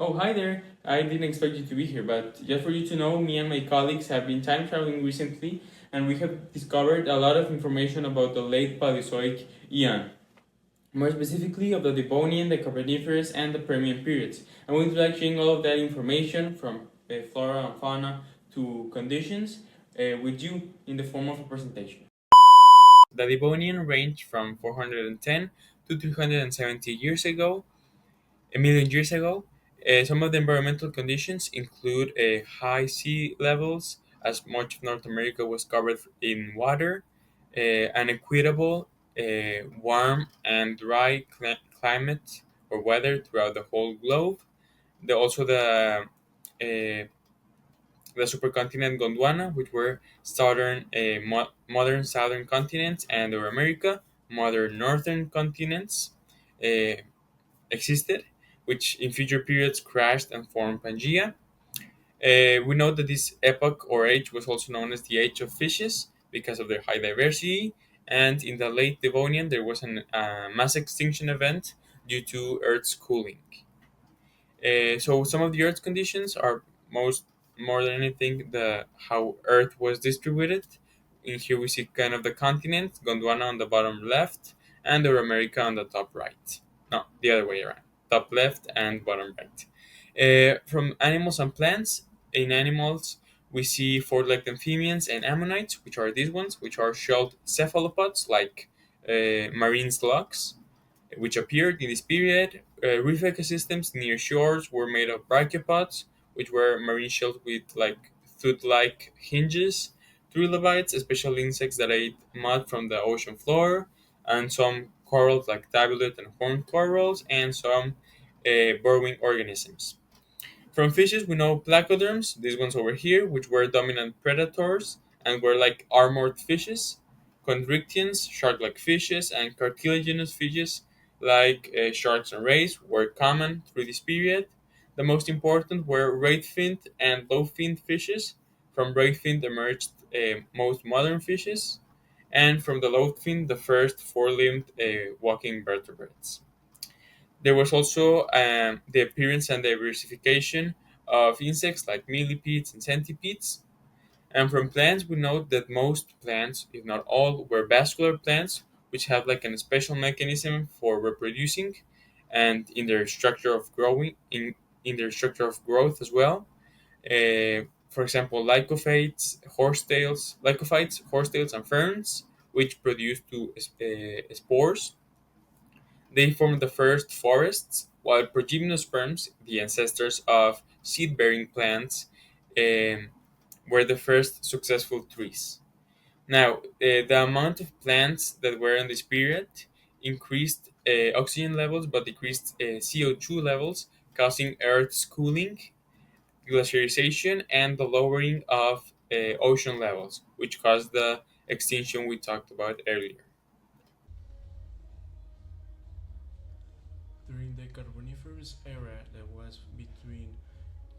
Oh, hi there. I didn't expect you to be here, but just for you to know, me and my colleagues have been time traveling recently, and we have discovered a lot of information about the late Paleozoic eon. More specifically, of the Devonian, the Carboniferous, and the Permian periods. And we'd like sharing all of that information from flora and fauna to conditions with you in the form of a presentation. The Devonian ranged from 410 to 370 years ago, a million years ago. Some of the environmental conditions include high sea levels, as much of North America was covered in water, an equitable, warm and dry climate or weather throughout the whole globe. Also the supercontinent Gondwana, which were modern southern continents, and or America, modern northern continents. Uh, Existed, which in future periods crashed and formed Pangea. We know that this epoch or age was also known as the Age of Fishes because of their high diversity, and in the late Devonian there was a mass extinction event due to Earth's cooling. So some of the Earth's conditions are most more than anything the how Earth was distributed. In here we see kind of the continent, Gondwana on the bottom left, and North America on the top right. No, the other way around. Top left and bottom right. From animals and plants, in animals we see four-legged amphibians and ammonites, which are these ones, which are shelled cephalopods like marine slugs which appeared in this period. Reef ecosystems near shores were made of brachiopods, which were marine shells with like tooth-like hinges, trilobites, especially insects that ate mud from the ocean floor, and some corals like tabulate and horned corals, and some burrowing organisms. From fishes, we know placoderms, these ones over here, which were dominant predators and were like armored fishes. Chondrichthyans, shark-like fishes, and cartilaginous fishes like sharks and rays were common through this period. The most important were right-finned and low-finned fishes. From right-finned emerged most modern fishes, and from the low-finned, the first four-limbed walking vertebrates. There was also the appearance and diversification of insects like millipedes and centipedes. And from plants, we note that most plants, if not all, were vascular plants, which have like a special mechanism for reproducing, and in their structure of growing, in their structure of growth as well. For example, lycophytes, horsetails, and ferns, which produce two spores. They formed the first forests, while progymnosperms, the ancestors of seed-bearing plants, um, were the first successful trees. Now, the amount of plants that were in this period increased oxygen levels but decreased CO2 levels, causing Earth's cooling, glaciarization, and the lowering of ocean levels, which caused the extinction we talked about earlier. During the Carboniferous era, that was between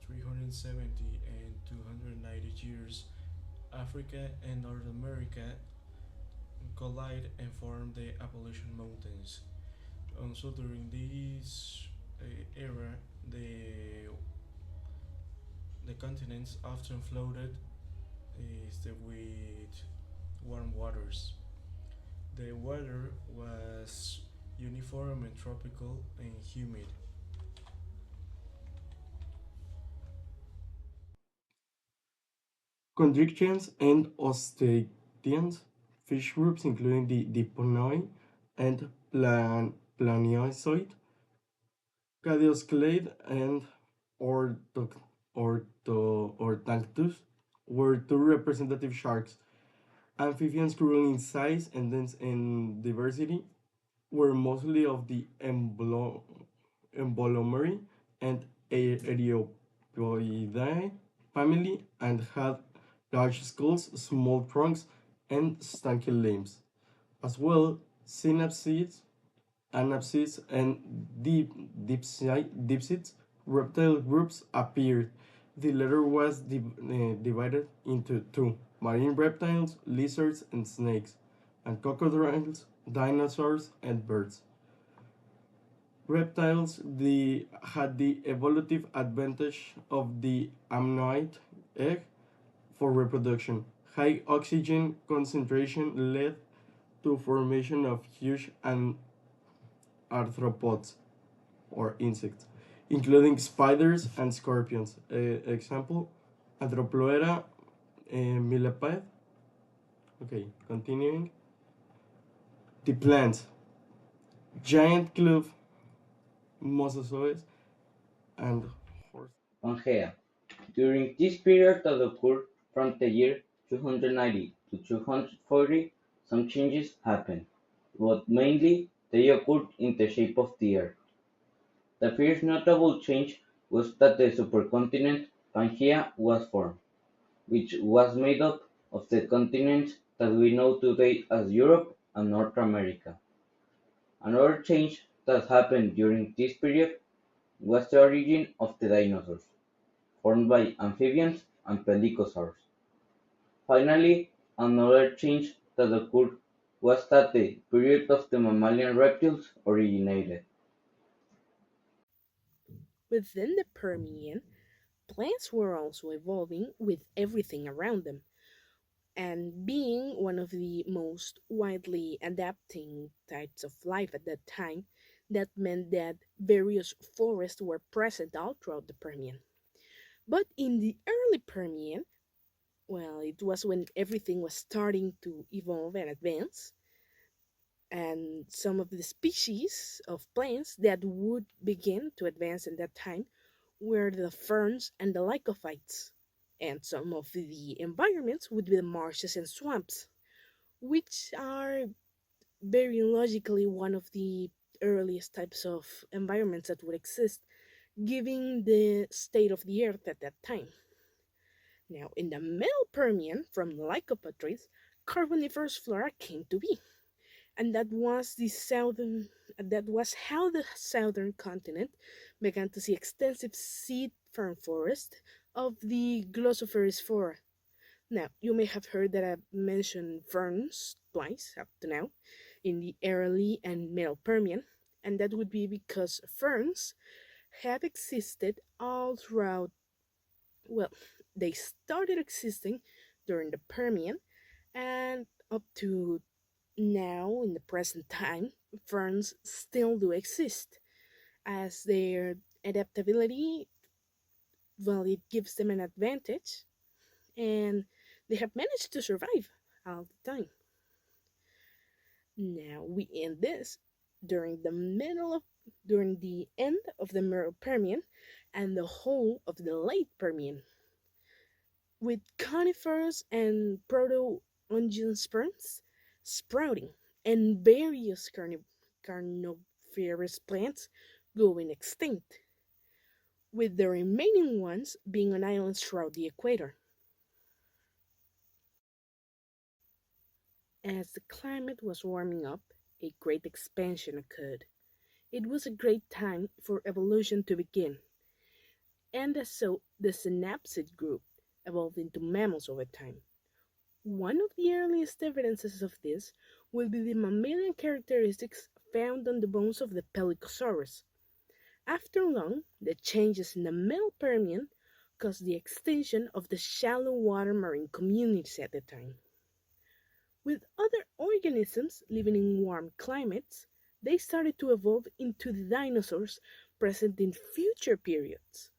370 and 290 years, Africa and North America collide and form the Appalachian Mountains. Also, during this era, the continents often flooded with warm waters. The weather was uniform and tropical and humid. Chondrichthyans and Osteichthyans, fish groups including the Diponoi and Planiozoid, Cadioscalade and Orthoctus were two representative sharks. Amphibians growing in size and dense in diversity were mostly of the Embolomery and Areopoidae family and had large skulls, small trunks, and stanky limbs. As well, synapsids, anapsids, and dipsids reptile groups appeared. The latter was divided into two: marine reptiles, lizards, and snakes, and crocodiles, dinosaurs, and birds. Reptiles had the evolutive advantage of the amniote egg for reproduction. High oxygen concentration led to formation of huge arthropods or insects, including spiders and scorpions. Example, Anthroploera millipede. Okay, continuing. The plants, giant club mosasaurs and horse. Pangea. During this period that occurred from the year 290 to 240, some changes happened, but mainly they occurred in the shape of the Earth. The first notable change was that the supercontinent Pangea was formed, which was made up of the continents that we know today as Europe and North America. Another change that happened during this period was the origin of the dinosaurs, formed by amphibians and pelycosaurs. Finally, another change that occurred was that the period of the mammalian reptiles originated. Within the Permian, plants were also evolving with everything around them, and being one of the most widely adapting types of life at that time, that meant that various forests were present all throughout the Permian. But in the early Permian, well, it was when everything was starting to evolve and advance, and some of the species of plants that would begin to advance in that time were the ferns and the lycophytes. And some of the environments would be the marshes and swamps, which are very logically one of the earliest types of environments that would exist, given the state of the earth at that time. Now, in the Middle Permian, from Lycopotrids, Carboniferous flora came to be, and that was how the southern continent began to see extensive seed fern forest of the Glossoferous flora. Now, you may have heard that I've mentioned ferns twice up to now in the early and middle Permian, and that would be because ferns have existed all throughout, well, they started existing during the Permian, and up to now, in the present time, ferns still do exist, as their adaptability, well, it gives them an advantage, and they have managed to survive all the time. Now we end this during the middle of during the end of the Middle Permian and the whole of the late Permian, with conifers and proto-angiosperms sprouting and various carnivorous plants going extinct, with the remaining ones being on islands throughout the equator. As the climate was warming up, a great expansion occurred. It was a great time for evolution to begin, and as so the synapsid group evolved into mammals over time. One of the earliest evidences of this will be the mammalian characteristics found on the bones of the Pelycosaurus. After long, the changes in the Middle Permian caused the extinction of the shallow water marine communities at the time. With other organisms living in warm climates, they started to evolve into the dinosaurs present in future periods.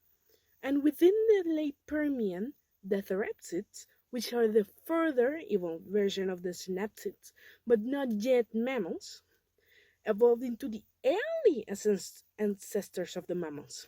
And within the late Permian, the therapsids, which are the further evolved version of the synapsids, but not yet mammals, evolved into the early ancestors of the mammals.